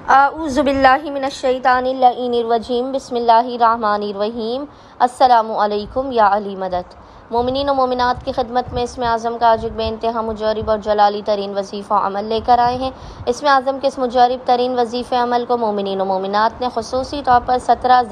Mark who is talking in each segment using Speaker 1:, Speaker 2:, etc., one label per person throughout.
Speaker 1: आऊज़ु बिल्लाहि मिनश्शैतानिर्रजीम बिस्मिल्लाहिर्रहमानिर्रहीम। अस्सलामु अलैकुम या अली मदद। मोमिनीन और मोमिनात की खिदमत में इसमें आज़म का आज एक बेइंतहा मुजर्रिब और जलाली तरीन वजीफ़ा अमल लेकर आए हैं। इसमें आज़म के इस मुजर्रिब तरीन वजीफ़े अमल को मोमिनीन और मोमिनात ने खुसूसी तौर पर 17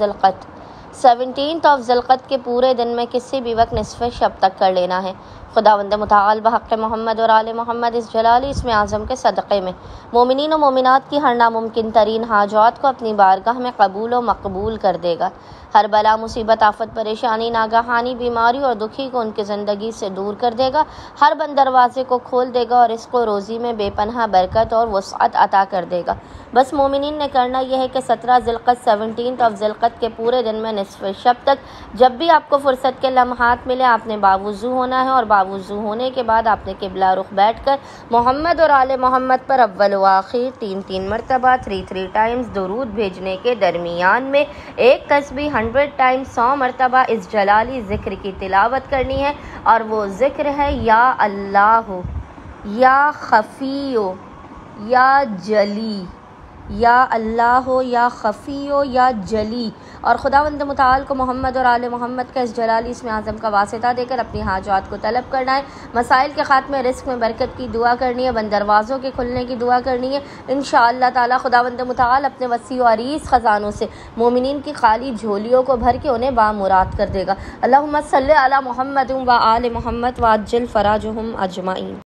Speaker 1: ज़िलक़द के पूरे दिन में किसी भी वक्त निस्फ़े शब तक कर लेना है। खुदावंद मुताल बहक़ मोहम्मद और आले मोहम्मद इस जलाली इसमें आज़म के सदक़े में मोमिनीन और मोमिनात की हर नामुमकिन तरीन हाजात को अपनी बारगाह में कबूल व मकबूल कर देगा। हर बला मुसीबत आफत परेशानी नागहानी बीमारी और दुखी को उनकी ज़िंदगी से दूर कर देगा। हर बंद दरवाजे को खोल देगा और इसको रोज़ी में बेपनाह बरकत और वसअत अता कर देगा। बस मोमिनीन ने करना यह है कि 17 ज़िलक़द के पूरे दिन में निस्फ़े शब तक जब भी आपको फ़ुर्सत के लम्हात मिले आपने बावुज़ू होना है और बावुज़ू होने के बाद आपने किबला रुख बैठकर मोहम्मद और आले मोहम्मद पर अव्वल व आखिर 3 मरतबा 3 टाइम्स दुरूद भेजने के दरमियान में एक तस्बीह 100 टाइम्स 100 मरतबा इस जलाली ज़िक्र की तिलावत करनी है। और वो ज़िक्र है या अल्लाह, या खफ़ीयो, या जली, या अल्लाह, या खफ़ीयो, या जली। और खुदावंद मुताल को मोहम्मद और आले मोहम्मद का इस जलाली इसमें आज़म का वासिता देकर अपनी हाजात को तलब करना है। मसाइल के ख़ात्मे, रिस्क में बरकत की दुआ करनी है, बंद दरवाज़ों के खुलने की दुआ करनी है। इंशाअल्लाह ताला खुदावंद मुताल अपने वसी व अरीज़ ख़ज़ानों से मोमिनीन की खाली झोलियों को भर के उन्हें बामुराद कर देगा। अल्लाहुम्मा सल्लि अला मुहम्मद व आले मोहम्मद व अज्जिल फ़राजहुम अजमाइन।